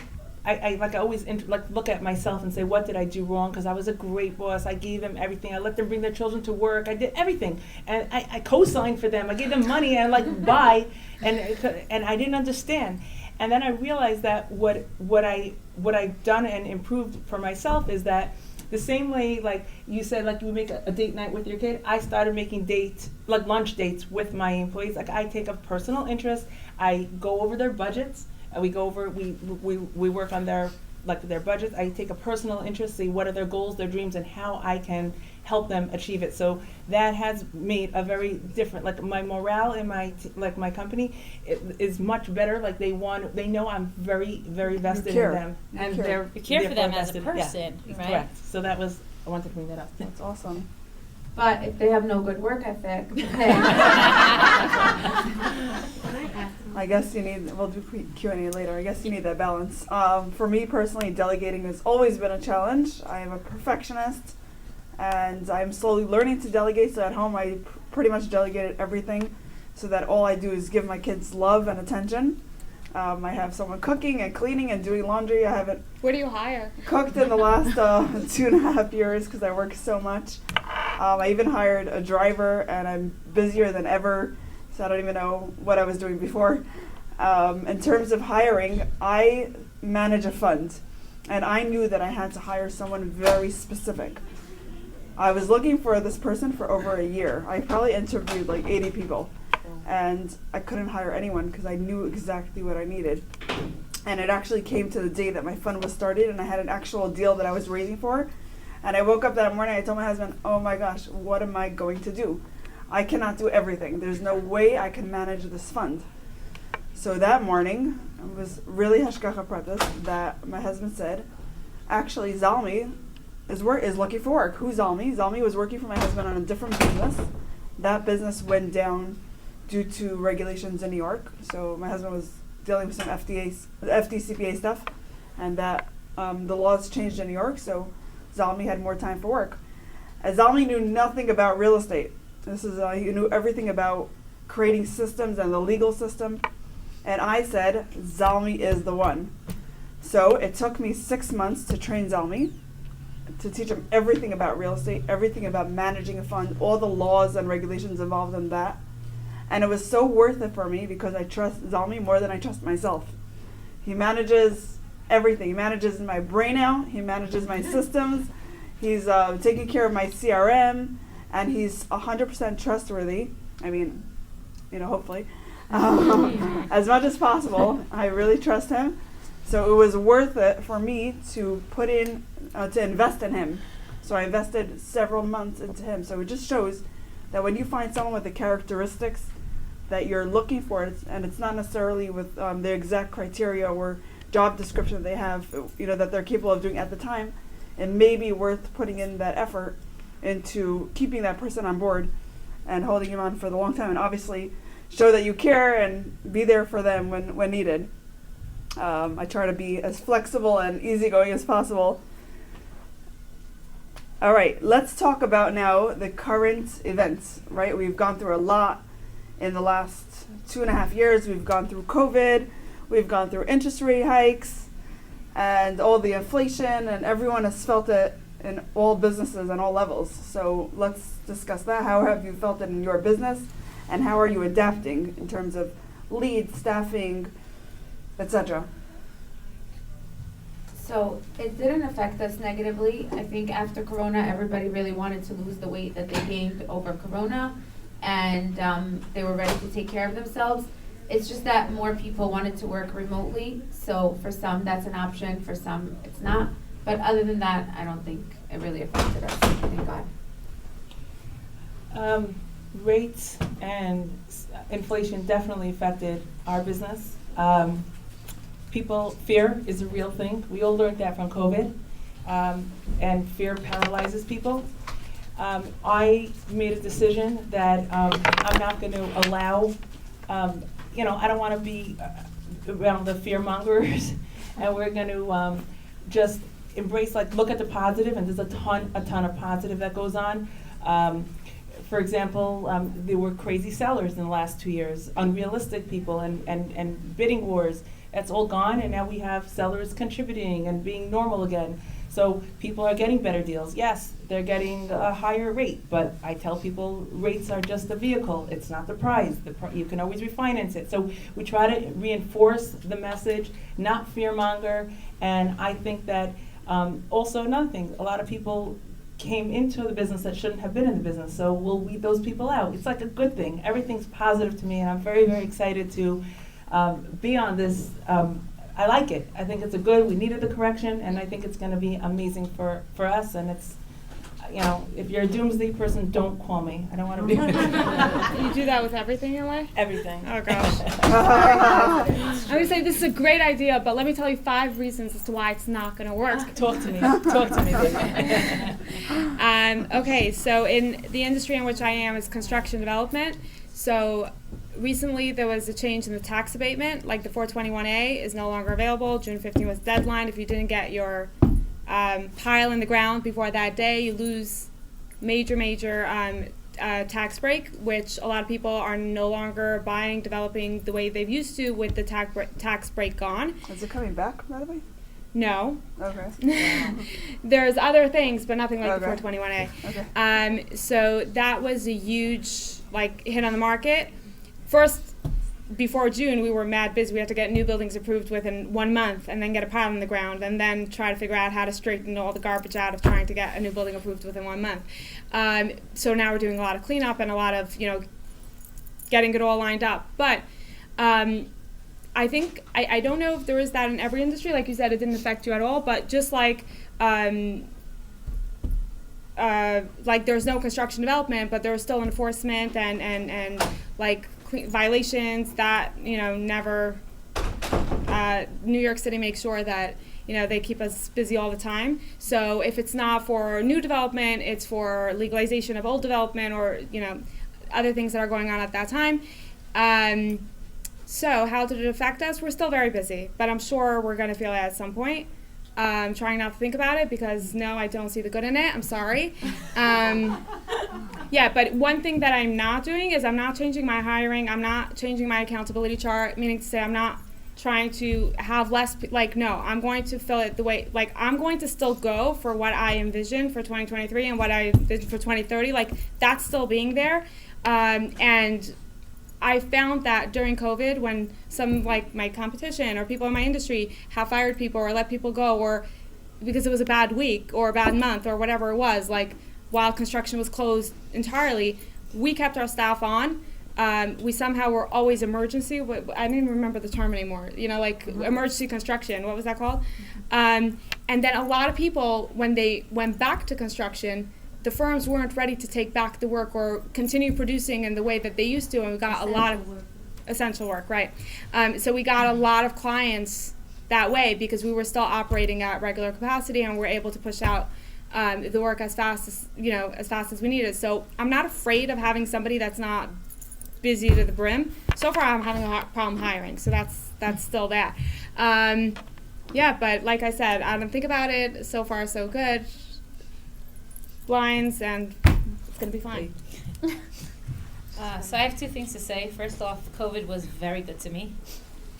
always look at myself and say, what did I do wrong? Because I was a great boss. I gave them everything. I let them bring their children to work. I did everything, and I co-signed for them. I gave them money and buy, and I didn't understand. And then I realized that what I've done and improved for myself is that the same way, like you said, like you would make a date night with your kid, I started making lunch dates with my employees. Like, I take a personal interest. I go over their budgets. We work on their budgets. I take a personal interest, see what are their goals, their dreams, and how I can help them achieve it. So that has made a very different, like my morale in my company is much better. Like they know I'm very, very vested in them. And they're You care for them as a therefore person, vested. right? Correct. So I wanted to bring that up. That's awesome. But if they have no good work ethic, I guess you need, we'll do Q&A later, I guess you need that balance. For me personally, delegating has always been a challenge. I am a perfectionist, and I'm slowly learning to delegate, so at home I pretty much delegated everything, so that all I do is give my kids love and attention. I have someone cooking and cleaning and doing laundry. I haven't What do you hire? cooked in the last 2.5 years because I work so much. I even hired a driver, and I'm busier than ever, so I don't even know what I was doing before. In terms of hiring, I manage a fund, and I knew that I had to hire someone very specific. I was looking for this person for over a year. I probably interviewed like 80 people, and I couldn't hire anyone because I knew exactly what I needed. And it actually came to the day that my fund was started, and I had an actual deal that I was raising for. And I woke up that morning, I told my husband, oh my gosh, what am I going to do? I cannot do everything. There's no way I can manage this fund. So that morning, it was really hashgacha pratis that my husband said, actually, Zalmi is looking for work. Who's Zalmi? Zalmi was working for my husband on a different business. That business went down due to regulations in New York. So my husband was dealing with some FDCPA stuff, and that the laws changed in New York, so Zalmi had more time for work. Zalmi knew nothing about real estate. He knew everything about creating systems and the legal system. And I said, Zalmi is the one. So it took me 6 months to train Zalmi, to teach him everything about real estate, everything about managing a fund, all the laws and regulations involved in that. And it was so worth it for me because I trust Zalmi more than I trust myself. He manages everything. He manages my brain out. He manages my systems. He's taking care of my CRM, and he's 100% trustworthy. I mean, hopefully, as much as possible. I really trust him. So it was worth it for me to put in, to invest in him. So I invested several months into him. So it just shows that when you find someone with the characteristics that you're looking for, and it's not necessarily with the exact criteria or job description that they have, that they're capable of doing at the time, it may be worth putting in that effort into keeping that person on board and holding him on for the long time, and obviously show that you care and be there for them when needed. I try to be as flexible and easygoing as possible. All right, let's talk about now the current events, right? We've gone through a lot in the last 2.5 years. We've gone through COVID, we've gone through interest rate hikes, and all the inflation, and everyone has felt it in all businesses and all levels. So let's discuss that. How have you felt it in your business, and how are you adapting in terms of leads, staffing, etc.? So it didn't affect us negatively. I think after Corona, everybody really wanted to lose the weight that they gained over Corona, and they were ready to take care of themselves. It's just that more people wanted to work remotely. So for some, that's an option. For some, it's not. But other than that, I don't think it really affected us. Thank God. Rates and inflation definitely affected our business. Fear is a real thing. We all learned that from COVID, and fear paralyzes people. I made a decision that I'm not going to allow, I don't want to be around the fear mongers, and we're going to just embrace, look at the positive, and there's a ton of positive that goes on. For example, there were crazy sellers in the last 2 years, unrealistic people, and bidding wars. That's all gone, and now we have sellers contributing and being normal again. So people are getting better deals. Yes, they're getting a higher rate, but I tell people rates are just a vehicle. It's not the prize. You can always refinance it. So we try to reinforce the message, not fearmonger. And I think that also another thing, a lot of people came into the business that shouldn't have been in the business. So we'll weed those people out. It's like a good thing. Everything's positive to me, and I'm very, very excited to be on this. I like it. I think it's we needed the correction, and I think it's going to be amazing for us, and if you're a doomsday person, don't call me. I don't want to be You do that with everything in life? everything. Oh gosh. I'm gonna say this is a great idea, but let me tell you 5 reasons as to why it's not gonna work. Talk to me. Talk to me, baby. Okay, so in the industry in which I am is construction development. So recently there was a change in the tax abatement, like the 421A is no longer available. June 15 was deadline. If you didn't get your pile in the ground before that day, you lose major tax break, which a lot of people are no longer buying, developing the way they've used to with the tax break gone. Is it coming back, by the way? No. Okay. There's other things, but nothing like Okay. the 421A. Okay. So that was a huge hit on the market. First, before June, we were mad busy. We had to get new buildings approved within 1 month, and then get a pile in the ground, and then try to figure out how to straighten all the garbage out of trying to get a new building approved within 1 month. So now we're doing a lot of cleanup and a lot of getting it all lined up. But I think I don't know if there is that in every industry. Like you said, it didn't affect you at all. But just like there's no construction development, but there was still enforcement and violations that never. New York City makes sure that they keep us busy all the time. So if it's not for new development, it's for legalization of old development or other things that are going on at that time. So how did it affect us? We're still very busy, but I'm sure we're going to feel it at some point. I'm trying not to think about it because, no, I don't see the good in it. I'm sorry. Yeah, but one thing that I'm not doing is I'm not changing my hiring. I'm not changing my accountability chart, meaning to say I'm not trying to have less, no, I'm going to fill it the way, I'm going to still go for what I envision for 2023 and what I envision for 2030. That's still being there. And I found that during COVID, when some my competition or people in my industry have fired people or let people go, or because it was a bad week or a bad month or whatever it was, while construction was closed entirely, we kept our staff on. We somehow were always emergency. I don't even remember the term anymore. Emergency construction. What was that called? And then a lot of people, when they went back to construction, the firms weren't ready to take back the work or continue producing in the way that they used to, and we got a lot of essential work, right? So we got a lot of clients that way because we were still operating at regular capacity and we're able to push out the work as fast as we needed. So I'm not afraid of having somebody that's not busy to the brim. So far, I'm having a problem hiring, so that's still that. Yeah, but like I said, I don't think about it. So far, so good. Blinds, and it's gonna be fine. So I have 2 things to say. First off, COVID was very good to me.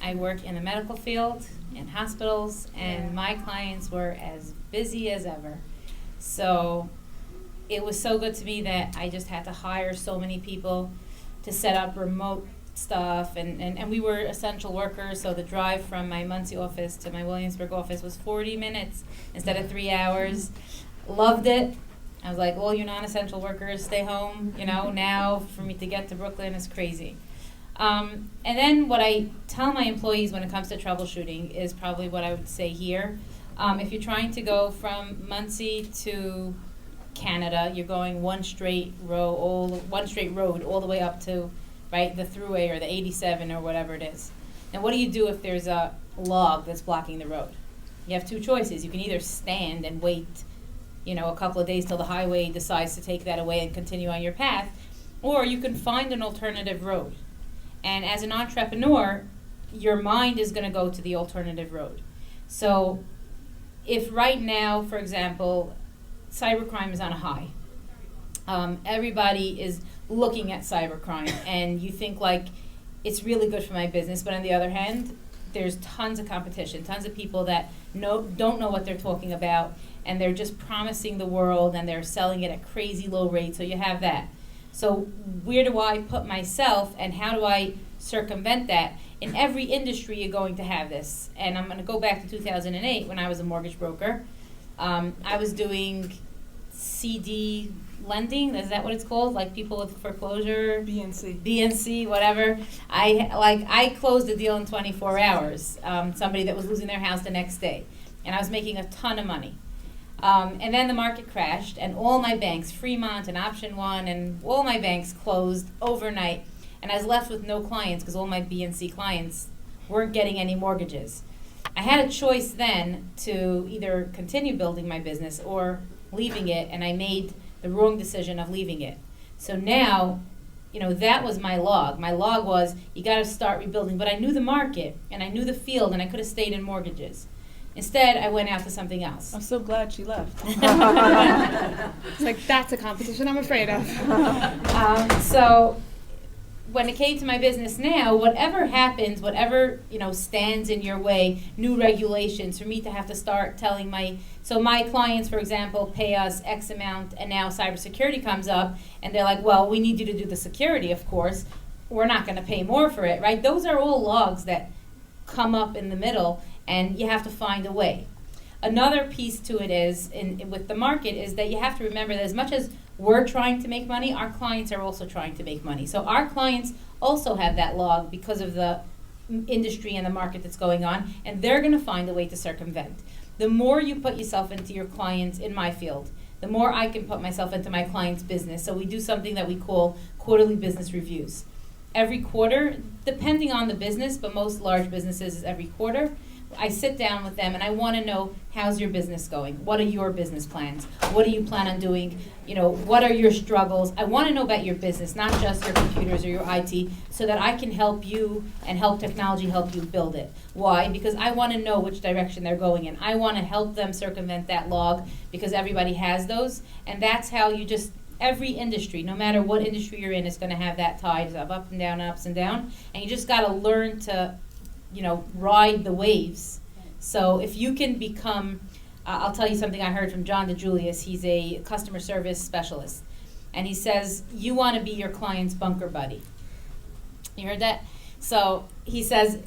I work in the medical field, in hospitals, and my clients were as busy as ever. So it was so good to me that I just had to hire so many people to set up remote stuff, and we were essential workers, so the drive from my Muncie office to my Williamsburg office was 40 minutes instead of 3 hours. Loved it. I was like, all you non-essential workers, stay home. Now for me to get to Brooklyn is crazy. And then what I tell my employees when it comes to troubleshooting is probably what I would say here. If you're trying to go from Muncie to Canada, you're going one straight road all the way up to the Thruway or the 87 or whatever it is. And what do you do if there's a log that's blocking the road? You have 2 choices. You can either stand and wait a couple of days till the highway decides to take that away and continue on your path, or you can find an alternative road. And as an entrepreneur, your mind is going to go to the alternative road. So if right now, for example, cybercrime is on a high, everybody is looking at cybercrime, and you think it's really good for my business, but on the other hand, there's tons of competition, tons of people that don't know what they're talking about, and they're just promising the world, and they're selling it at crazy low rates, so you have that. So where do I put myself, and how do I circumvent that? In every industry, you're going to have this. And I'm going to go back to 2008 when I was a mortgage broker. I was doing CD lending. Is that what it's called? People with foreclosure? BNC, whatever. I closed the deal in 24 hours. Somebody that was losing their house the next day. And I was making a ton of money. And then the market crashed, and all my banks, Fremont and Option One, and all my banks closed overnight. And I was left with no clients because all my B and C clients weren't getting any mortgages. I had a choice then to either continue building my business or leaving it, and I made the wrong decision of leaving it. So now, that was my log. My log was, you got to start rebuilding. But I knew the market, and I knew the field, and I could have stayed in mortgages. Instead, I went out to something else. I'm so glad she left. It's like, that's a competition I'm afraid of. So when it came to my business now, whatever happens, whatever, stands in your way, new regulations, for me to have to start telling my clients, for example, pay us X amount, and now cybersecurity comes up, and they're like, well, we need you to do the security, of course. We're not going to pay more for it, right? Those are all logs that come up in the middle, and you have to find a way. Another piece to it is, with the market, is that you have to remember that as much as we're trying to make money, our clients are also trying to make money. So our clients also have that log because of the industry and the market that's going on, and they're going to find a way to circumvent. The more you put yourself into your clients, in my field, the more I can put myself into my client's business. So we do something that we call quarterly business reviews. Every quarter, depending on the business, but most large businesses is every quarter, I sit down with them and I want to know, how's your business going? What are your business plans? What do you plan on doing? What are your struggles? I want to know about your business, not just your computers or your IT, so that I can help you and help technology help you build it. Why? Because I want to know which direction they're going in. I want to help them circumvent that log, because everybody has those, and that's how every industry, no matter what industry you're in, is going to have that tide of up and down, ups and down, and you just got to learn to ride the waves. So if you can become, I'll tell you something I heard from John DeJulius. He's a customer service specialist. And he says, you want to be your client's bunker buddy. You heard that? So he says,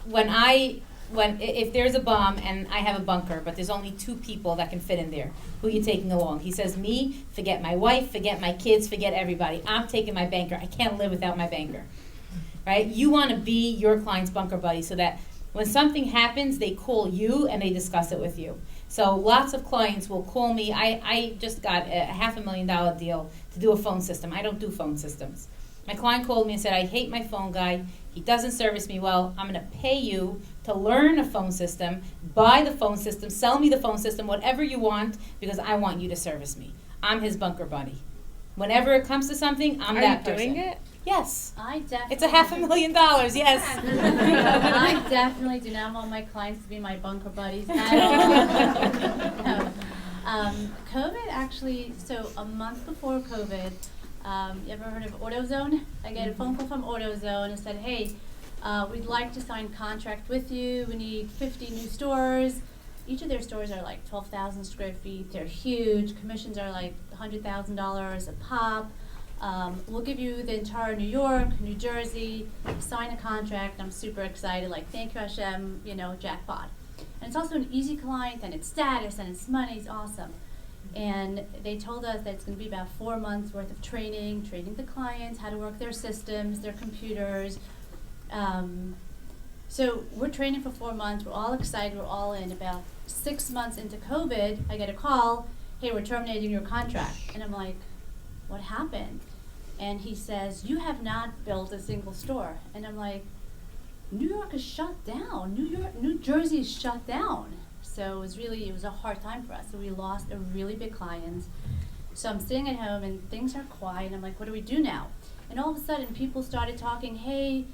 if there's a bomb and I have a bunker, but there's only 2 people that can fit in there, who are you taking along? He says, me, forget my wife, forget my kids, forget everybody. I'm taking my banker. I can't live without my banker. Right? You want to be your client's bunker buddy so that when something happens, they call you and they discuss it with you. So lots of clients will call me. I just got a $500,000 deal to do a phone system. I don't do phone systems. My client called me and said, I hate my phone guy. He doesn't service me well. I'm going to pay you to learn a phone system, buy the phone system, sell me the phone system, whatever you want, because I want you to service me. I'm his bunker buddy. Whenever it comes to something, I'm that person. Are you doing it? Yes. I definitely. It's a $500,000, yes. I definitely do not want my clients to be my bunker buddies at all. No. COVID actually, so a month before COVID, you ever heard of AutoZone? I get a phone call from AutoZone and said, hey, we'd like to sign a contract with you. We need 50 new stores. Each of their stores are like 12,000 square feet. They're huge. Commissions are like $100,000 a pop. We'll give you the entire New York, New Jersey, sign a contract. I'm super excited, like, thank you Hashem, jackpot. And it's also an easy client, and it's status, and it's money, it's awesome. And they told us that it's going to be about 4 months worth of training the clients, how to work their systems, their computers. So we're training for 4 months, we're all excited, we're all in. About 6 months into COVID, I get a call, hey, we're terminating your contract. And I'm like, what happened? And he says, you have not built a single store. And I'm like, New York is shut down. New Jersey is shut down. So it was a hard time for us. So we lost a really big client. So I'm sitting at home and things are quiet. I'm like, what do we do now? And all of a sudden people started talking, hey,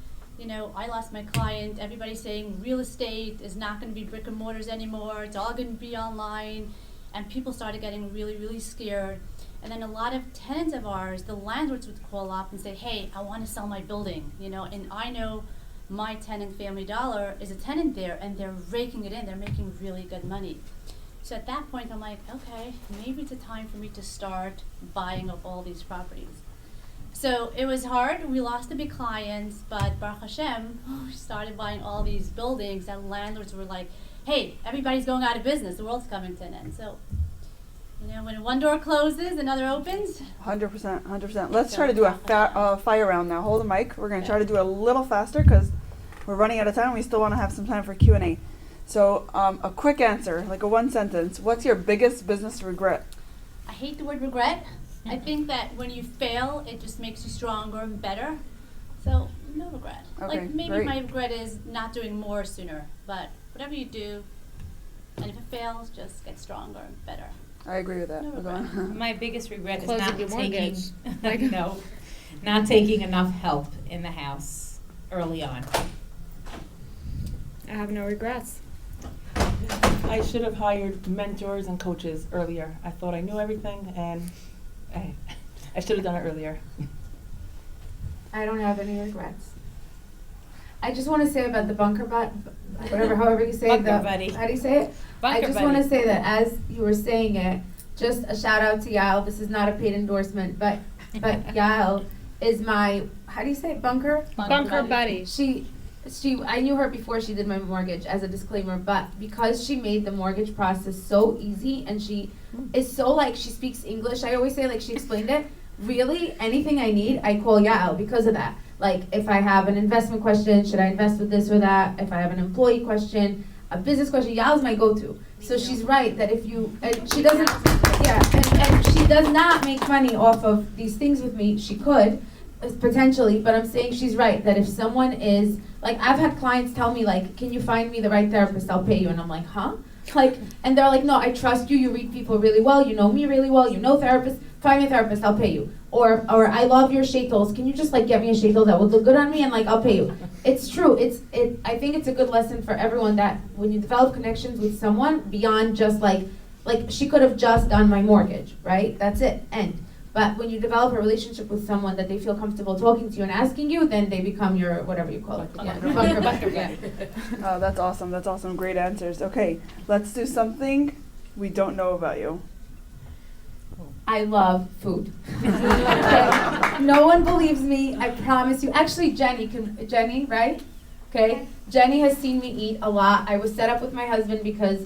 I lost my client. Everybody's saying real estate is not going to be brick and mortars anymore. It's all going to be online. And people started getting really, really scared. And then a lot of tenants of ours, the landlords would call up and say, hey, I want to sell my building, and I know my tenant, Family Dollar, is a tenant there, and they're raking it in. They're making really good money. So at that point, I'm like, okay, maybe it's a time for me to start buying up all these properties. So it was hard. We lost the big clients, but Baruch Hashem, we started buying all these buildings that landlords were like, hey, everybody's going out of business. The world's coming to an end. So when one door closes, another opens. 100%. Let's try to do a fire round now. Hold the mic. We're going to try to do it a little faster because we're running out of time. We still want to have some time for Q&A. So, a quick answer, like a one sentence. What's your biggest business regret? I hate the word regret. I think that when you fail, it just makes you stronger and better. So, no regret. Okay, Like, maybe great. my regret is not doing more sooner. But whatever you do, and if it fails, just get stronger and better. I agree with that. No Go regret. on. My biggest regret is Closing not your taking, mortgage. no, not taking enough help in the house early on. I have no regrets. I should have hired mentors and coaches earlier. I thought I knew everything, and I should have done it earlier. I don't have any regrets. I just want to say about the bunker butt, however you say Bunker the, buddy. How do you say it? I Bunker just buddy. want to say that as you were saying it, just a shout out to Yael. This is not a paid endorsement, but Yael is my, how do you say it, bunker? Bunker buddy. She, I knew her before she did my mortgage, as a disclaimer, but because she made the mortgage process so easy, and she is so, like, she speaks English, I always say, like, she explained it, really, anything I need, I call Yael because of that. Like, if I have an investment question, should I invest with this or that? If I have an employee question, a business question, Yael's my go-to. So she's right, that if you, and she doesn't, and she does not make money off of these things with me. She could, potentially, but I'm saying she's right, that if someone is, like, I've had clients tell me, like, can you find me the right therapist, I'll pay you, and I'm like, huh? Like, and they're like, no, I trust you, you read people really well, you know me really well, you know therapists, find me a therapist, I'll pay you. Or I love your shadels, can you just, like, get me a shadel that would look good on me, and, like, I'll pay you. It's true, I think it's a good lesson for everyone that when you develop connections with someone beyond just, like she could have just done my mortgage, right? That's it, end. But when you develop a relationship with someone that they feel comfortable talking to you and asking you, then they become your, whatever you call it. Yeah, bunker buddy. Oh, that's awesome. That's awesome. Great answers. Okay, let's do something we don't know about you. I love food. No one believes me, I promise you. Actually, Jenny, right? Okay, Jenny has seen me eat a lot. I was set up with my husband because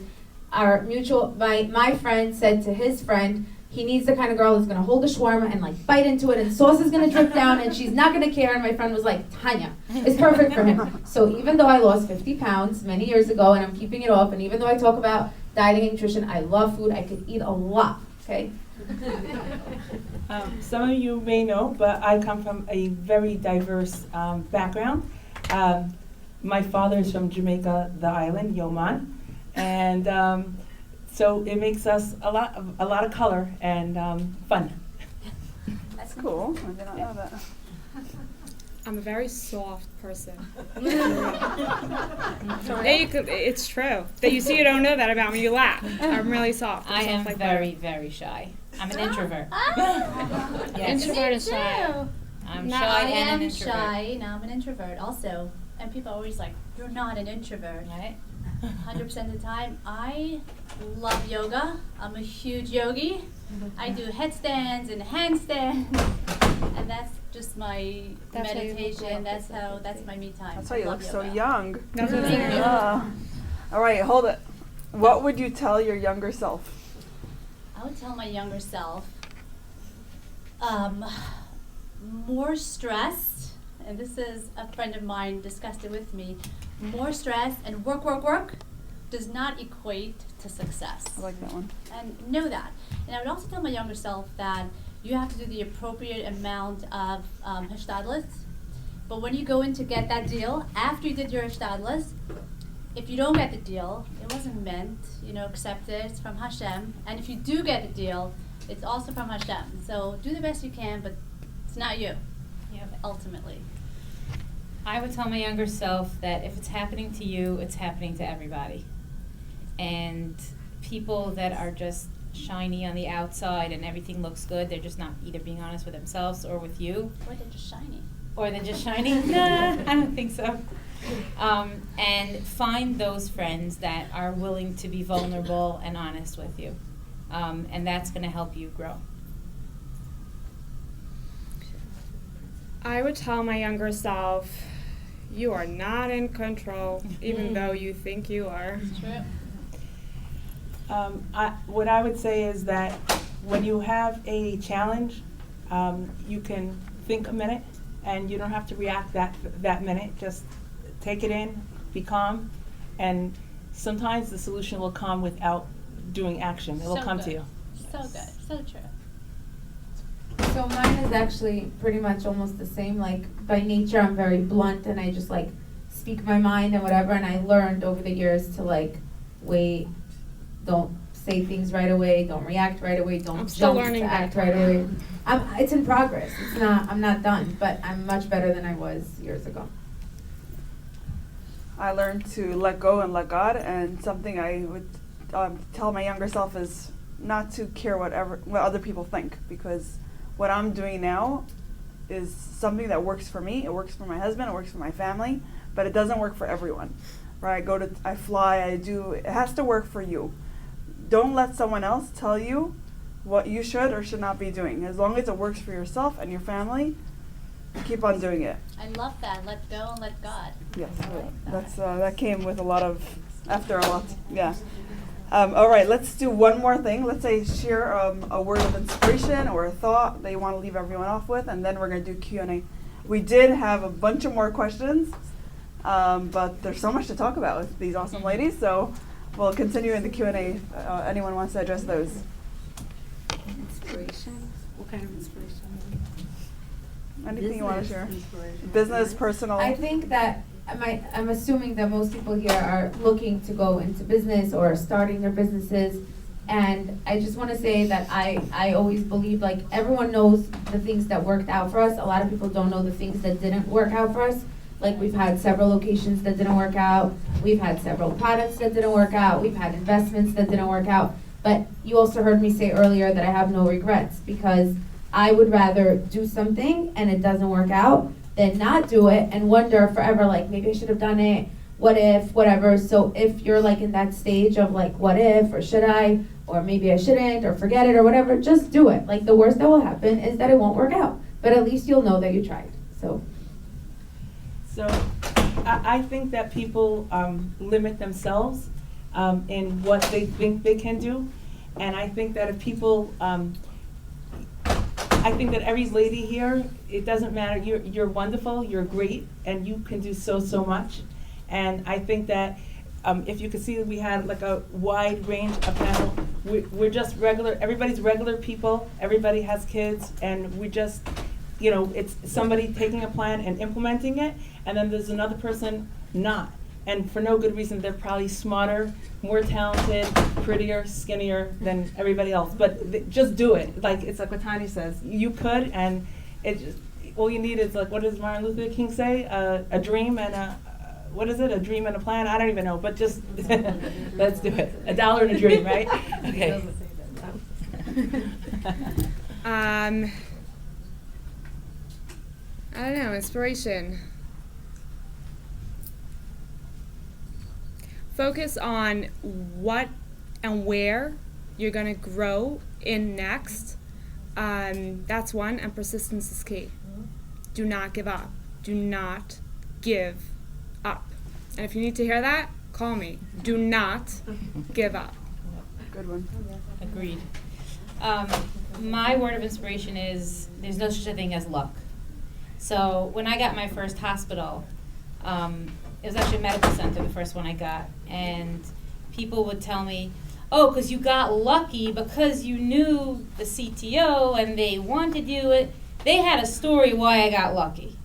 our mutual, my friend said to his friend, he needs the kind of girl that's gonna hold a shawarma and, like, bite into it, and sauce is gonna drip down, and she's not gonna care. And my friend was like, Tanya is perfect for him. So even though I lost 50 pounds many years ago, and I'm keeping it off, and even though I talk about dieting and nutrition, I love food. I could eat a lot. Okay. Some of you may know, but I come from a very diverse background. My father is from Jamaica, the island, Yoman, and so it makes us a lot of color and fun. That's cool. I did not know that. I'm a very soft person. It's true. That you see, you don't know that about me. You laugh. I'm really soft. I I'm am soft like very, very shy. I'm an introvert. Yes. Introvert and shy. I'm No, shy I and am an introvert. shy. Now I'm an introvert also. And people are always like, you're not an introvert. Right? 100% of the time. I love yoga. I'm a huge yogi. I do headstands and handstands. And that's just my That's why you look meditation. like That's my me time. That's why you Love look so yoga. young. That's what I'm saying. Yeah. All right, hold it. What would you tell your younger self? I would tell my younger self, more stress, and this is a friend of mine discussed it with me, more stress and work does not equate to success. I like that one. And know that. And I would also tell my younger self that you have to do the appropriate amount of hishtadlus. But when you go in to get that deal, after you did your hishtadlus, if you don't get the deal, it wasn't meant, accept it, it's from Hashem. And if you do get the deal, it's also from Hashem. So do the best you can, but it's not you, ultimately. I would tell my younger self that if it's happening to you, it's happening to everybody. And people that are just shiny on the outside and everything looks good, they're just not either being honest with themselves or with you. Or they're just shiny. Or they're just shiny? Nah, I don't think so. And find those friends that are willing to be vulnerable and honest with you. And that's going to help you grow. I would tell my younger self, you are not in control, even though you think you are. It's true. What I would say is that when you have a challenge, you can think a minute, and you don't have to react that minute. Just take it in, be calm, and sometimes the solution will come without doing action. It will So come to good. you. So good, so true. So mine is actually pretty much almost the same. Like by nature, I'm very blunt and I just like speak my mind and whatever. And I learned over the years to like wait, don't say things right away, don't react right away, don't I'm still jump learning to that. act right away. It's in progress. I'm not done, but I'm much better than I was years ago. I learned to let go and let God, and something I would tell my younger self is not to care what other people think, because what I'm doing now is something that works for me. It works for my husband. It works for my family, but it doesn't work for everyone. Right? I fly. It has to work for you. Don't let someone else tell you what you should or should not be doing. As long as it works for yourself and your family, keep on doing it. I love that. Let go and let God. Yes, that came with after a lot. Yeah. All right, let's do one more thing. Let's say share a word of inspiration or a thought that you want to leave everyone off with, and then we're going to do Q&A. We did have a bunch of more questions, but there's so much to talk about with these awesome ladies, so we'll continue in the Q&A. Anyone wants to address those? Inspiration? What kind of inspiration? Anything you want to share? Inspiration. Business, personal? I think that I'm assuming that most people here are looking to go into business or starting their businesses. And I just want to say that I always believe like everyone knows the things that worked out for us. A lot of people don't know the things that didn't work out for us. Like we've had several locations that didn't work out. We've had several products that didn't work out. We've had investments that didn't work out. But you also heard me say earlier that I have no regrets, because I would rather do something and it doesn't work out than not do it and wonder forever, like maybe I should have done it, what if, whatever. So if you're like in that stage of like what if, or should I, or maybe I shouldn't, or forget it or whatever, just do it. Like the worst that will happen is that it won't work out, but at least you'll know that you tried. So I think that people limit themselves in what they think they can do. And I think that if people, I think that every lady here, it doesn't matter, you're wonderful, you're great, and you can do so much. And I think that if you could see that we had like a wide range of panel, we're just regular, everybody's regular people, everybody has kids, and we just, you know, it's somebody taking a plan and implementing it, and then there's another person not. And for no good reason. They're probably smarter, more talented, prettier, skinnier than everybody else. But just do it. Like it's like what Tanya says. You could, and it just all you need is like, what does Martin Luther King say? A dream and a what is it? A dream and a plan? I don't even know. But just let's do it. $1 and a dream, right? Okay. I don't know, inspiration. Focus on what and where you're going to grow in next. That's one, and persistence is key. Do not give up. Do not give up. And if you need to hear that, call me. Do not give up. Good one. Agreed. My word of inspiration is there's no such a thing as luck. So when I got my first hospital, it was actually a medical center, the first one I got, and people would tell me, oh, because you got lucky because you knew the CTO and they wanted you. They had a story why I got lucky.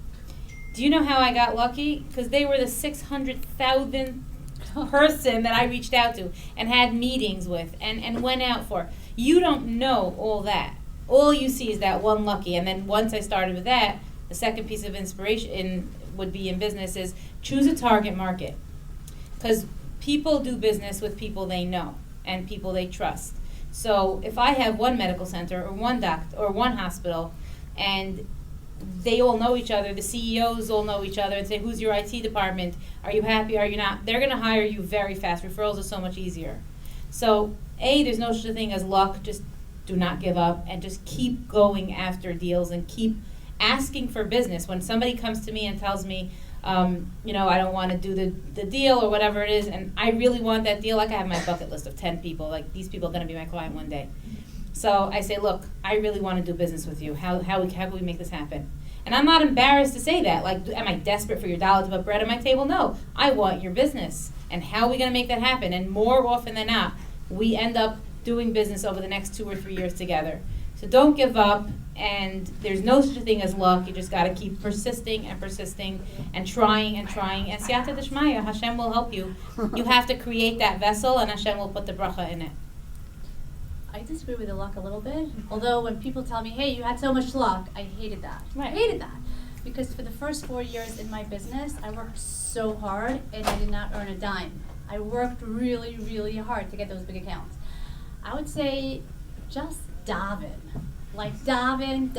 Do you know how I got lucky? Because they were the 600,000th person that I reached out to and had meetings with and went out for. You don't know all that. All you see is that one lucky. And then once I started with that, the second piece of inspiration would be in business is choose a target market. Because people do business with people they know and people they trust. So if I have one medical center or one doctor or one hospital and they all know each other, the CEOs all know each other and say, who's your IT department? Are you happy? Are you not? They're going to hire you very fast. Referrals are so much easier. So there's no such thing as luck. Just do not give up and just keep going after deals and keep asking for business. When somebody comes to me and tells me, I don't want to do the deal or whatever it is, and I really want that deal, like I have my bucket list of 10 people, like these people are going to be my client one day. So I say, look, I really want to do business with you. How can we make this happen? And I'm not embarrassed to say that. Like, am I desperate for your dollar to put bread on my table? No. I want your business. And how are we going to make that happen? And more often than not, we end up doing business over the next 2 or 3 years together. So don't give up. And there's no such a thing as luck. You just got to keep persisting and persisting and trying and trying. And siyata d'shmaya, Hashem will help you. You have to create that vessel, and Hashem will put the bracha in it. I disagree with the luck a little bit. Although when people tell me, hey, you had so much luck, I hated that. Right. I hated that. Because for the first 4 years in my business, I worked so hard and I did not earn a dime. I worked really, really hard to get those big accounts. I would say just daven. Like daven.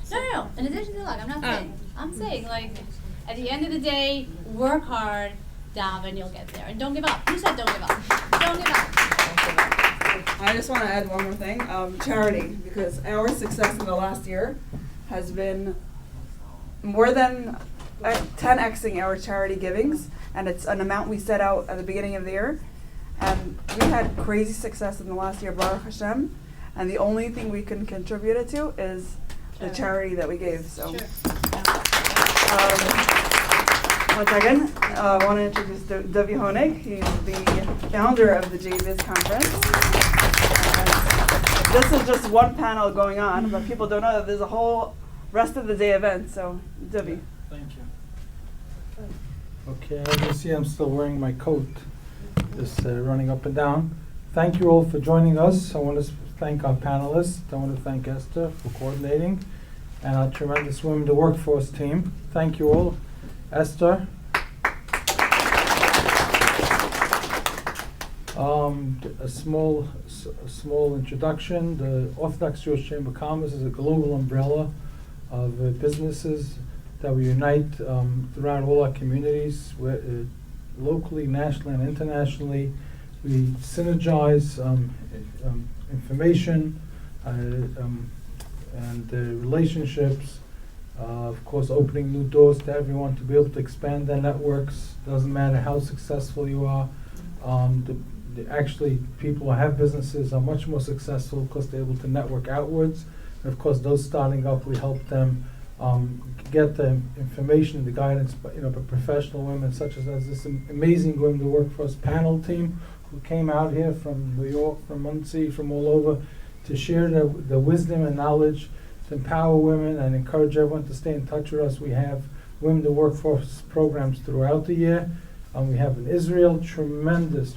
No. In addition to luck, I'm not saying. I'm saying, like, at the end of the day, work hard, daven, you'll get there. And don't give up. Who said don't give up? Don't give up. I just want to add one more thing, charity, because our success in the last year has been more than 10xing our charity givings, and it's an amount we set out at the beginning of the year. And we had crazy success in the last year, Baruch Hashem, and the only thing we can contribute it to is the charity that we gave. So, one second, I want to introduce Davi Honig. He's the founder of the JBIZ conference. This is just one panel going on, but people don't know that there's a whole rest of the day event. So, Davi. Thank you. Okay, as you see, I'm still wearing my coat, just running up and down. Thank you all for joining us. I want to thank our panelists. I want to thank Esther for coordinating, and our tremendous Women to Workforce team. Thank you all. Esther. A small introduction. The Orthodox Jewish Chamber of Commerce is a global umbrella of businesses that we unite throughout all our communities, locally, nationally, and internationally. We synergize information and relationships. Of course, opening new doors to everyone to be able to expand their networks. Doesn't matter how successful you are. Actually, people who have businesses are much more successful because they're able to network outwards. And of course, those starting up, we help them get the information and the guidance, by professional women such as this amazing Women to Workforce panel team who came out here from New York, from Muncie, from all over to share the wisdom and knowledge to empower women and encourage everyone to stay in touch with us. We have Women to Workforce programs throughout the year. We have in Israel tremendous,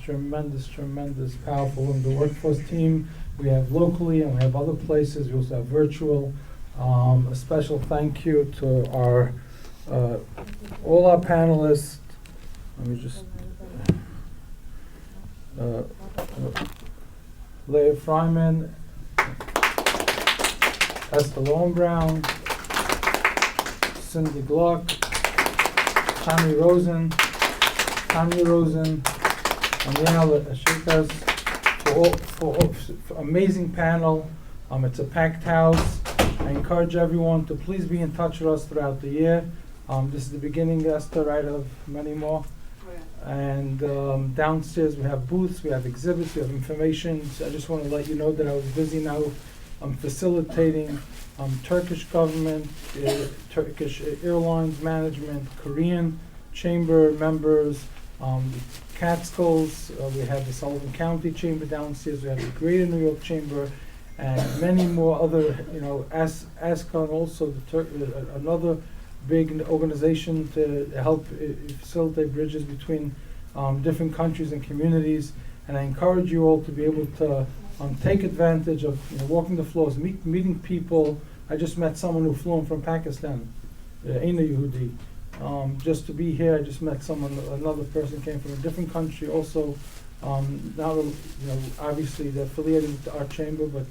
powerful Women to Workforce team. We have locally and we have other places. We also have virtual. A special thank you to our all our panelists. Let me just Leah Fryman, Esther Lowenbrown, Cindy Gluck, Tanya Rosen, and Liana Ashikas for amazing panel. It's a packed house. I encourage everyone to please be in touch with us throughout the year. This is the beginning, Esther, right, of many more. And downstairs we have booths, we have exhibits, we have information. So I just want to let you know that I was busy now facilitating Turkish government, Turkish Airlines management, Korean Chamber members, Catskills, we have the Sullivan County Chamber downstairs, we have the Greater New York Chamber, and many more other, ASCA, and also another big organization to help facilitate bridges between different countries and communities. And I encourage you all to be able to take advantage of walking the floors, meeting people. I just met someone who flew in from Pakistan, Aina Yehudi. Just to be here, I just met another person came from a different country also. Now, obviously they're affiliated with our chamber, but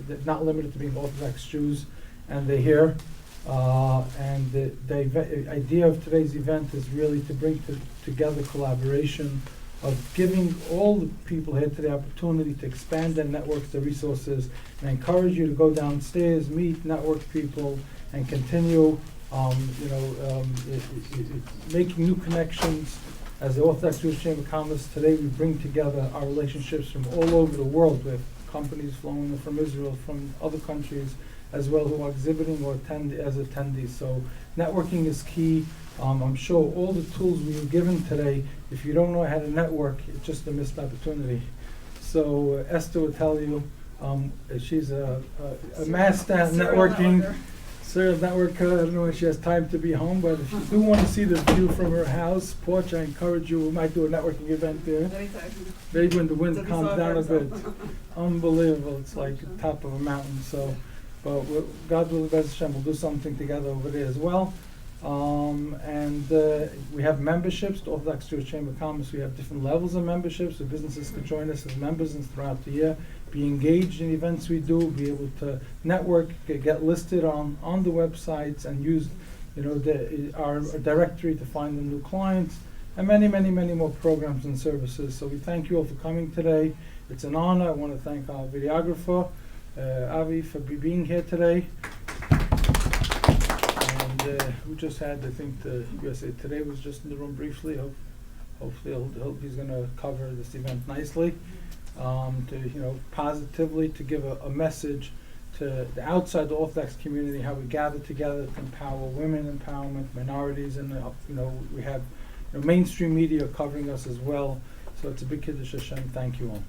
they're not limited to being Orthodox Jews, and they're here. And the idea of today's event is really to bring together collaboration of giving all the people here today the opportunity to expand their networks, their resources, and I encourage you to go downstairs, meet, network people, and continue making new connections. As the Orthodox Jewish Chamber of Commerce, today we bring together our relationships from all over the world. We have companies flowing from Israel, from other countries, as well who are exhibiting or attend as attendees. So networking is key. I'm sure all the tools we were given today, if you don't know how to network, it's just a missed opportunity. So Esther will tell you, she's a master at networking. Serial networker. I don't know if she has time to be home, but if you do want to see the view from her house porch, I encourage you. We might do a networking event there. Maybe when the wind calms down a bit. Unbelievable. It's like the top of a mountain. So, but God willing, we'll do something together over there as well. And we have memberships, the Orthodox Jewish Chamber of Commerce. We have different levels of memberships, so businesses can join us as members and throughout the year, be engaged in events we do, be able to network, get listed on the websites, and use, our directory to find the new clients, and many, many, many more programs and services. So we thank you all for coming today. It's an honor. I want to thank our videographer, Avi, for being here today. We just had, I think, the USA Today was just in the room briefly. Hopefully he's going to cover this event nicely, to positively to give a message to the outside the Orthodox community, how we gather together to empower women, empowerment, minorities, and we have mainstream media covering us as well. So it's a big Kiddush Hashem. Thank you all.